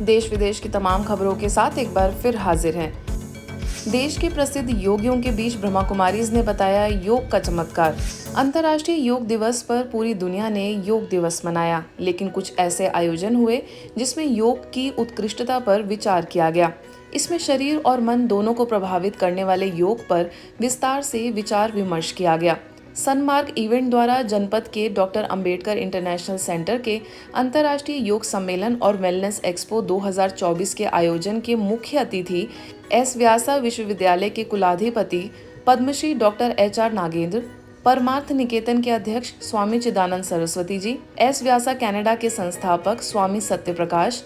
देश विदेश की तमाम खबरों के साथ एक बार फिर हाजिर हैं। देश के प्रसिद्ध योगियों के बीच ब्रह्मा कुमारीज ने बताया योग का चमत्कार। अंतर्राष्ट्रीय योग दिवस पर पूरी दुनिया ने योग दिवस मनाया, लेकिन कुछ ऐसे आयोजन हुए जिसमें योग की उत्कृष्टता पर विचार किया गया। इसमें शरीर और मन दोनों को प्रभावित करने वाले योग पर विस्तार से विचार विमर्श किया गया। सनमार्ग इवेंट द्वारा जनपद के डॉक्टर अंबेडकर इंटरनेशनल सेंटर के अंतर्राष्ट्रीय योग सम्मेलन और वेलनेस एक्सपो 2024 के आयोजन के मुख्य अतिथि एस व्यासा विश्वविद्यालय के कुलाधिपति पद्मश्री डॉक्टर HR नागेंद्र, परमार्थ निकेतन के अध्यक्ष स्वामी चिदानंद सरस्वती जी, एस व्यासा कनाडा के संस्थापक स्वामी सत्यप्रकाश,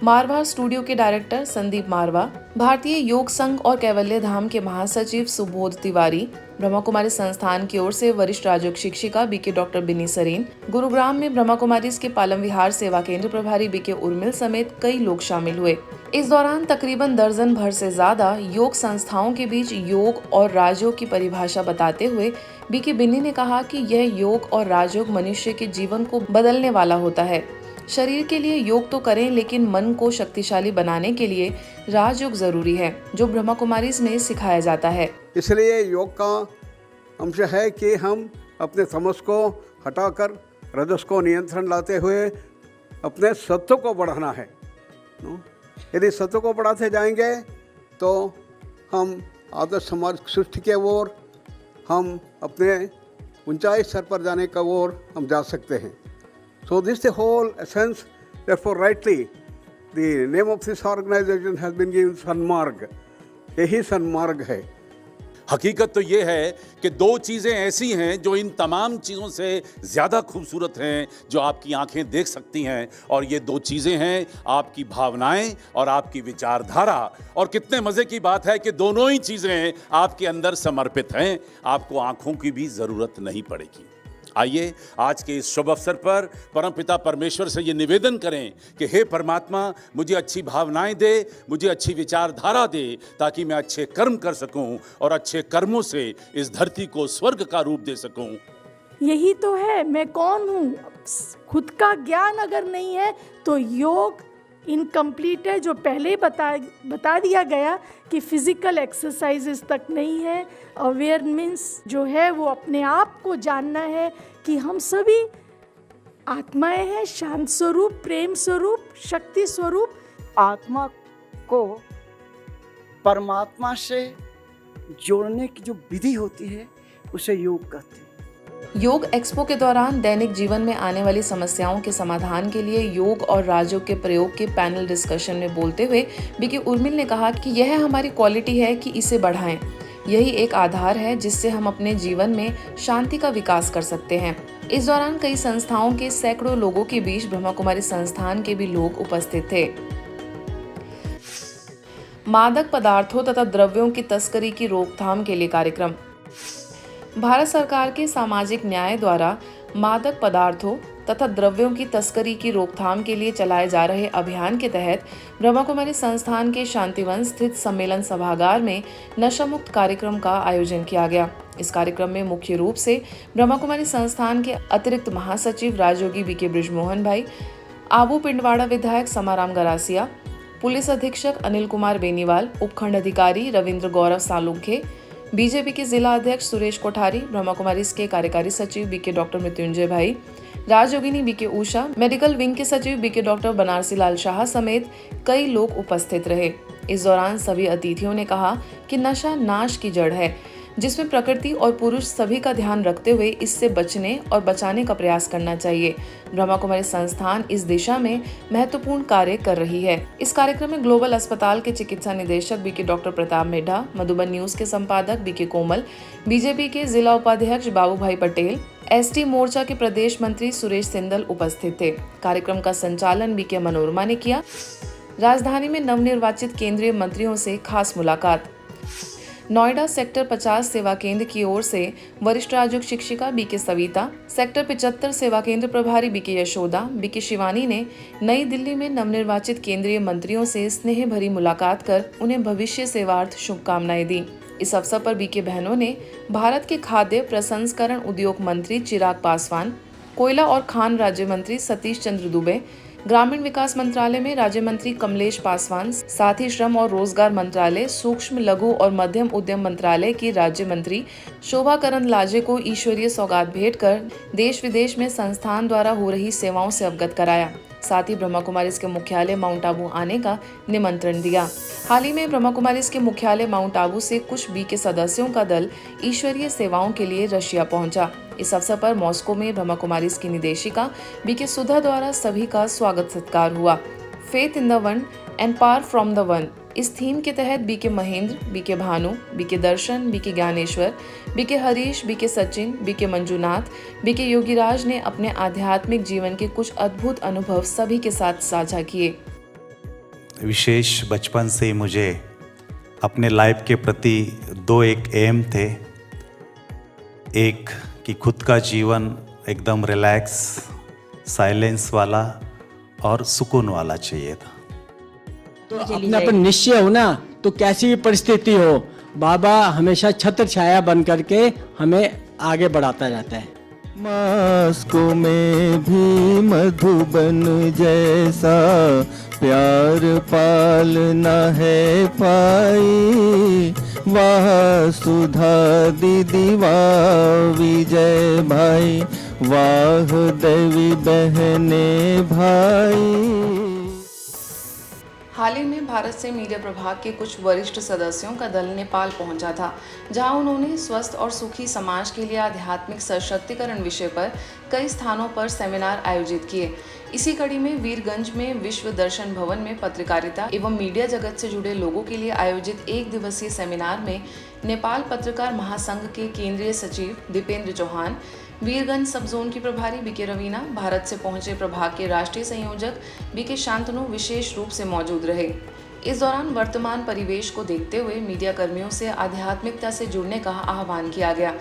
मारवा स्टूडियो के डायरेक्टर संदीप मारवा, भारतीय योग संघ और कैवल्य धाम के महासचिव सुबोध तिवारी, ब्रह्मा कुमारी संस्थान की ओर से वरिष्ठ राजयोग शिक्षिका बीके डॉक्टर बिनी सरीन, गुरुग्राम में ब्रह्मा कुमारीज के पालम विहार सेवा केंद्र प्रभारी बीके उर्मिल समेत कई लोग शामिल हुए। इस दौरान तकरीबन दर्जन भर से ज्यादा योग संस्थाओं के बीच योग और राजयोग की परिभाषा बताते हुए बीके बिनी ने कहा कि यह योग और राजयोग मनुष्य के जीवन को बदलने वाला होता है। शरीर के लिए योग तो करें, लेकिन मन को शक्तिशाली बनाने के लिए राजयोग जरूरी है, जो ब्रह्मा कुमारीज में सिखाया जाता है। इसलिए योग का अंश है कि हम अपने तमस को हटाकर रजस को नियंत्रण लाते हुए अपने सत्व को बढ़ाना है। यदि सत्व को बढ़ाते जाएंगे तो हम आदर्श समाज सृष्टि के ओर, हम अपने ऊंचाई स्तर पर जाने का ओर हम जा सकते हैं। So this is the whole essence. Therefore, rightly, the name of this organization has been given सन्मार्ग। यही सन्मार्ग है। हकीकत तो ये है कि दो चीज़ें ऐसी हैं जो इन तमाम चीज़ों से ज़्यादा खूबसूरत हैं जो आपकी आंखें देख सकती हैं, और ये दो चीज़ें हैं आपकी भावनाएं और आपकी विचारधारा। और कितने मज़े की बात है कि दोनों ही चीज़ें आपके अंदर समर्पित हैं, आपको आंखों की भी ज़रूरत नहीं पड़ेगी। आइए आज के इस शुभ अवसर पर परमपिता परमेश्वर से ये निवेदन करें कि हे परमात्मा, मुझे अच्छी भावनाएं दे, मुझे अच्छी विचारधारा दे, ताकि मैं अच्छे कर्म कर सकूं और अच्छे कर्मों से इस धरती को स्वर्ग का रूप दे सकूं। यही तो है, मैं कौन हूँ। खुद का ज्ञान अगर नहीं है तो योग इनकम्प्लीट है। जो पहले बता दिया गया कि फिजिकल एक्सरसाइजेस तक नहीं है। अवेयर मीन्स जो है वो अपने आप को जानना है कि हम सभी आत्माएं हैं, शांत स्वरूप, प्रेम स्वरूप, शक्ति स्वरूप। आत्मा को परमात्मा से जोड़ने की जो विधि होती है उसे योग कहते हैं। योग एक्सपो के दौरान दैनिक जीवन में आने वाली समस्याओं के समाधान के लिए योग और राजयोग के प्रयोग के पैनल डिस्कशन में बोलते हुए बीके उर्मिल ने कहा कि यह हमारी क्वालिटी है कि इसे बढ़ाएं। यही एक आधार है जिससे हम अपने जीवन में शांति का विकास कर सकते हैं। इस दौरान कई संस्थाओं के सैकड़ों लोगों के बीच ब्रह्मा कुमारी संस्थान के भी लोग उपस्थित थे। मादक पदार्थों तथा द्रव्यों की तस्करी की रोकथाम के लिए कार्यक्रम। भारत सरकार के सामाजिक न्याय द्वारा मादक पदार्थों तथा द्रव्यों की तस्करी की रोकथाम के लिए चलाए जा रहे अभियान के तहत ब्रह्मा कुमारी संस्थान के शांतिवन स्थित सम्मेलन सभागार में नशा मुक्त कार्यक्रम का आयोजन किया गया। इस कार्यक्रम में मुख्य रूप से ब्रह्मा कुमारी संस्थान के अतिरिक्त महासचिव राजयोगी बीके बृजमोहन भाई, आबू पिंडवाड़ा विधायक समाराम गरासिया, पुलिस अधीक्षक अनिल कुमार बेनीवाल, उपखंड अधिकारी रविंद्र गौरव सालुंखे, बीजेपी के जिला अध्यक्ष सुरेश कोठारी, ब्रह्मा कुमारीज के कार्यकारी सचिव बीके डॉक्टर मृत्युंजय भाई, राजयोगिनी बीके उषा, मेडिकल विंग के सचिव बीके डॉक्टर बनारसी लाल शाह समेत कई लोग उपस्थित रहे। इस दौरान सभी अतिथियों ने कहा कि नशा नाश की जड़ है, जिसमें प्रकृति और पुरुष सभी का ध्यान रखते हुए इससे बचने और बचाने का प्रयास करना चाहिए। ब्रह्मा कुमारी संस्थान इस दिशा में महत्वपूर्ण कार्य कर रही है। इस कार्यक्रम में ग्लोबल अस्पताल के चिकित्सा निदेशक BK doctor Pratap Medha, Madhuban news के संपादक बीके कोमल, बीजेपी के जिला उपाध्यक्ष बाबू भाई पटेल, ST मोर्चा के प्रदेश मंत्री सुरेश सिंदल उपस्थित थे। कार्यक्रम का संचालन बीके मनोरमा ने किया। राजधानी में नवनिर्वाचित केंद्रीय मंत्रियों से खास मुलाकात। नोएडा सेक्टर 50 सेवा केंद्र की ओर से वरिष्ठ राजयोग शिक्षिका बीके सविता, सेक्टर 75 सेवा केंद्र प्रभारी बीके यशोदा, बीके शिवानी ने नई दिल्ली में नवनिर्वाचित केंद्रीय मंत्रियों से स्नेह भरी मुलाकात कर उन्हें भविष्य सेवार्थ शुभकामनाएं दी। इस अवसर पर बीके बहनों ने भारत के खाद्य प्रसंस्करण उद्योग मंत्री चिराग पासवान, कोयला और खान राज्य मंत्री सतीश चंद्र दुबे, ग्रामीण विकास मंत्रालय में राज्य मंत्री कमलेश पासवान, साथ ही श्रम और रोजगार मंत्रालय, सूक्ष्म लघु और मध्यम उद्यम मंत्रालय की राज्य मंत्री शोभा करंदलाजे को ईश्वरीय सौगात भेंट कर देश विदेश में संस्थान द्वारा हो रही सेवाओं से अवगत कराया। साथ ही ब्रह्मा कुमारीज के मुख्यालय माउंट आबू आने का निमंत्रण दिया। हाल ही में ब्रह्मा कुमारीज के मुख्यालय माउंट आबू से कुछ बी के सदस्यों का दल ईश्वरीय सेवाओं के लिए रशिया पहुंचा। इस अवसर पर मॉस्को में ब्रह्मा कुमारीज की निदेशिका बी के सुधा द्वारा सभी का स्वागत सत्कार हुआ। Faith in the one and power from the one इस थीम के तहत बी के महेंद्र, बी के भानु, बी के दर्शन, बी के ज्ञानेश्वर, बी के हरीश, बी के सचिन, बी के मंजूनाथ, बी के योगीराज ने अपने आध्यात्मिक जीवन के कुछ अद्भुत अनुभव सभी के साथ साझा किए। विशेष बचपन से ही मुझे अपने लाइफ के प्रति एक एम थे। एक कि खुद का जीवन एकदम रिलैक्स, साइलेंस वाला और सुकून वाला चाहिए था। तो अपना पर निश्चय हो ना, तो कैसी भी परिस्थिति हो, बाबा हमेशा छत्र छाया बन करके हमें आगे बढ़ाता जाता है। मास्को में भी मधुबन जैसा प्यार पालना है पाई, वाह सुधा दीदी, वाह विजय भाई, वाह देवी बहने भाई। हाल ही में भारत से मीडिया प्रभाग के कुछ वरिष्ठ सदस्यों का दल नेपाल पहुंचा था, जहां उन्होंने स्वस्थ और सुखी समाज के लिए आध्यात्मिक सशक्तिकरण विषय पर कई स्थानों पर सेमिनार आयोजित किए। इसी कड़ी में वीरगंज में विश्व दर्शन भवन में पत्रकारिता एवं मीडिया जगत से जुड़े लोगों के लिए आयोजित 1 दिवसीय सेमिनार में नेपाल पत्रकार महासंघ के केंद्रीय सचिव दीपेंद्र चौहान, वीरगंज सब जोन की प्रभारी बी के रवीना, भारत से पहुंचे प्रभाग के राष्ट्रीय संयोजक बी के शांतनु विशेष रूप से मौजूद रहे। इस दौरान वर्तमान परिवेश को देखते हुए मीडिया कर्मियों से आध्यात्मिकता से जुड़ने का आह्वान किया गया।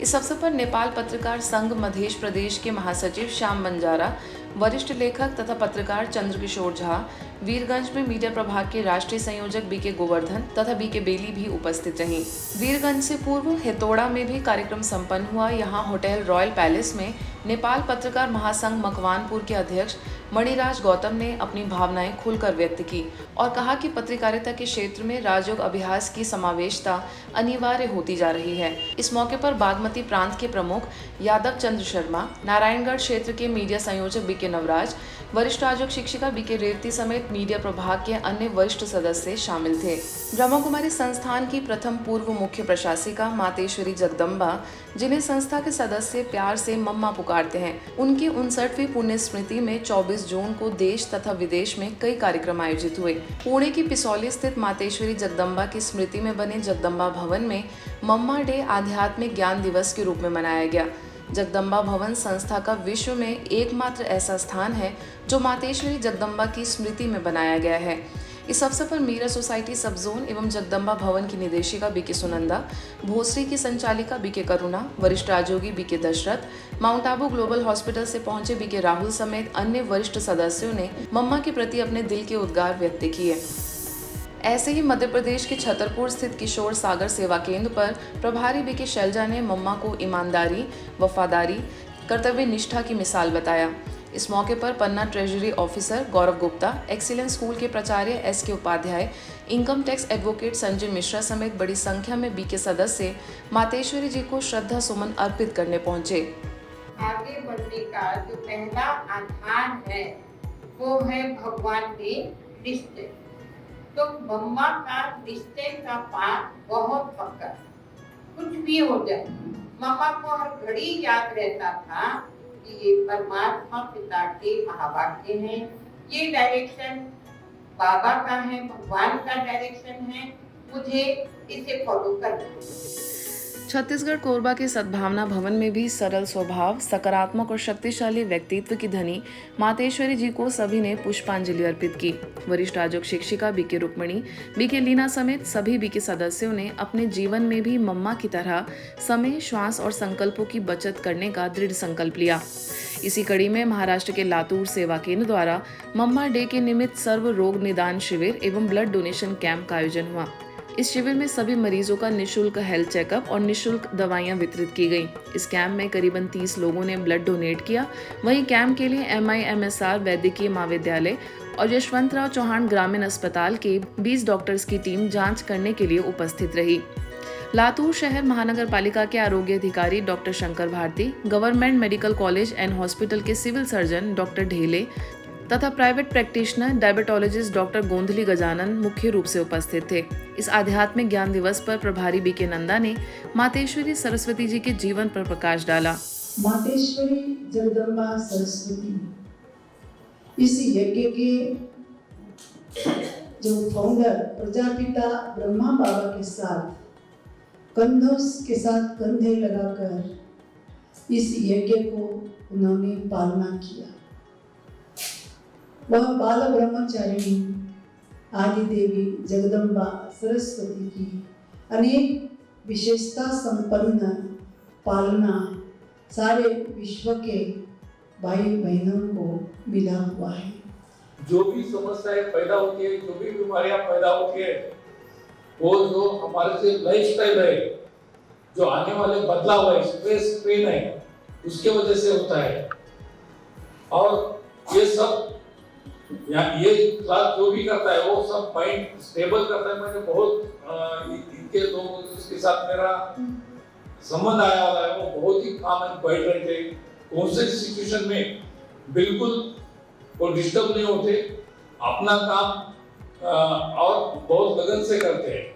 इस अवसर पर नेपाल पत्रकार संघ मध्य प्रदेश के महासचिव श्याम बंजारा, वरिष्ठ लेखक तथा पत्रकार चंद्रकिशोर झा, वीरगंज में मीडिया प्रभाग के राष्ट्रीय संयोजक बी के गोवर्धन तथा बी के बेली भी उपस्थित रहीं। वीरगंज से पूर्व हेतोड़ा में भी कार्यक्रम संपन्न हुआ। यहाँ होटल रॉयल पैलेस में नेपाल पत्रकार महासंघ मकवानपुर के अध्यक्ष मणिराज गौतम ने अपनी भावनाएं खुलकर व्यक्त की और कहा कि पत्रकारिता के क्षेत्र में राजयोग अभ्यास की समावेशता अनिवार्य होती जा रही है। इस मौके पर बागमती प्रांत के प्रमुख यादव चंद्र शर्मा, नारायणगढ़ क्षेत्र के मीडिया संयोजक बी के नवराज, वरिष्ठ राजयोग शिक्षिका बी के रेवती समेत मीडिया प्रभाग के अन्य वरिष्ठ सदस्य शामिल थे। ब्रह्मा कुमारी संस्थान की प्रथम पूर्व मुख्य प्रशासिका मातेश्वरी जगदम्बा, जिन्हें संस्था के सदस्य प्यार से मम्मा पुकारते हैं, उनकी 59वीं पुण्य स्मृति में 24 जून को देश तथा विदेश में कई कार्यक्रम आयोजित हुए। पुणे की पिसौली स्थित मातेश्वरी जगदम्बा की स्मृति में बने जगदम्बा भवन में मम्मा डे आध्यात्मिक ज्ञान दिवस के रूप में मनाया गया। जगदम्बा भवन संस्था का विश्व में एकमात्र ऐसा स्थान है जो मातेश्वरी जगदम्बा की स्मृति में बनाया गया है। इस अवसर पर मीरा सोसाइटी सब जोन एवं जगदम्बा भवन की निदेशिका बी के सुनंदा, भोसरी की संचालिका बी के करुणा, वरिष्ठ राजयोगी B K Dashrath, mount Abu global hospital से पहुंचे बी के राहुल समेत अन्य वरिष्ठ सदस्यों ने मम्मा के प्रति अपने दिल के उद्गार व्यक्त किए। ऐसे ही मध्य प्रदेश के छतरपुर स्थित किशोर सागर सेवा केंद्र पर प्रभारी बी के शैलजा ने मम्मा को ईमानदारी, वफादारी, कर्तव्य निष्ठा की मिसाल बताया। इस मौके पर Panna treasury officer Gaurav Gupta, excellence school के प्राचार्य S K Upadhyay, income tax advocate Sanjay Mishra समेत बड़ी संख्या में बी के सदस्य मातेश्वरी जी को श्रद्धा सुमन अर्पित करने पहुंचे। आगे बढ़ने का जो पहला आधार है वो है भगवान के रिश्ते। तो मम्मा का रिश्ते का पाठ बहुत पक्का, कुछ भी हो जाए मम्मा को हर घड़ी याद रहता था कि ये परमात्मा पिता के महावाक्य हैं, ये डायरेक्शन बाबा का है, भगवान का डायरेक्शन है, मुझे इसे फॉलो करना है। छत्तीसगढ़ कोरबा के सद्भावना भवन में भी सरल स्वभाव, सकारात्मक और शक्तिशाली व्यक्तित्व की धनी मातेश्वरी जी को सभी ने पुष्पांजलि अर्पित की। वरिष्ठ राजयोग शिक्षिका बी के रुक्मणी, बी के लीना समेत सभी बी के सदस्यों ने अपने जीवन में भी मम्मा की तरह समय, श्वास और संकल्पों की बचत करने का दृढ़ संकल्प लिया। इसी कड़ी में महाराष्ट्र के लातूर सेवा केंद्र द्वारा मम्मा डे के निमित्त सर्व रोग निदान शिविर एवं ब्लड डोनेशन कैंप का आयोजन हुआ। इस शिविर में सभी मरीजों का निशुल्क हेल्थ चेकअप और निशुल्क दवाइयां वितरित की गई। इस कैंप में करीबन 30 लोगों ने ब्लड डोनेट किया। वहीं कैंप के लिए MIMSR वैद्यकीय महाविद्यालय और यशवंतराव चौहान ग्रामीण अस्पताल के 20 डॉक्टर्स की टीम जांच करने के लिए उपस्थित रही। लातूर शहर महानगर पालिका के आरोग्य अधिकारी doctor Shankar Bharati, government medical college and hospital के सिविल सर्जन डॉक्टर ढेले तथा private practitioner diabetologist doctor Gondhali Gajanan मुख्य रूप से उपस्थित थे। इस आध्यात्मिक ज्ञान दिवस पर प्रभारी BK नंदा ने मातेश्वरी सरस्वती जी के जीवन पर प्रकाश डाला। मातेश्वरी जगदम्बा सरस्वती इस यज्ञ के जो फाउंडर प्रजापिता ब्रह्मा बाबा के साथ कंधों के साथ कंधे लगाकर इस यज्ञ को उन्होंने पालना किया। वह बाल ब्रह्मचारिणी आदि देवी जगदम्बा सरस्वती की अनेक विशेषता संपन्न पालना सारे विश्व के भाई बहनों को मिला हुआ है। जो भी समस्याएं पैदा होती है, जो भी बीमारियां पैदा होती है, वो जो हमारे से लाइफस्टाइल है, जो आने वाले बदलाव है, स्ट्रेस पेन है, उसके वजह से होता है। और ये सब ये क्लास जो भी करता है वो सब माइंड स्टेबल करता है। मैंने बहुत इनके लोगों के साथ मेरा संबंध आया हुआ है, वो बहुत ही काम एंड क्वाइट रहते, कौन से सिचुएशन में बिल्कुल वो डिस्टर्ब नहीं होते, अपना काम और बहुत लगन से करते हैं।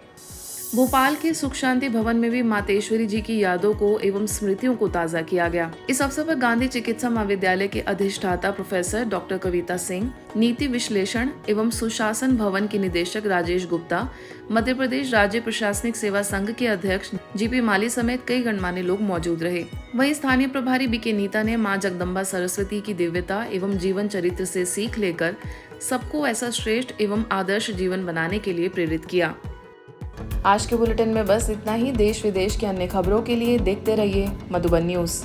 भोपाल के सुख शांति भवन में भी मातेश्वरी जी की यादों को एवं स्मृतियों को ताज़ा किया गया। इस अवसर पर गांधी चिकित्सा महाविद्यालय के अधिष्ठाता प्रोफेसर डॉक्टर कविता सिंह, नीति विश्लेषण एवं सुशासन भवन के निदेशक राजेश गुप्ता, मध्य प्रदेश राज्य प्रशासनिक सेवा संघ के अध्यक्ष GP माली समेत कई गणमान्य लोग मौजूद रहे। वहीं स्थानीय प्रभारी BK नीता ने मां जगदम्बा सरस्वती की दिव्यता एवं जीवन चरित्र से सीख लेकर सबको ऐसा श्रेष्ठ एवं आदर्श जीवन बनाने के लिए प्रेरित किया। आज के बुलेटिन में बस इतना ही। देश विदेश की अन्य खबरों के लिए देखते रहिए मधुबन न्यूज़।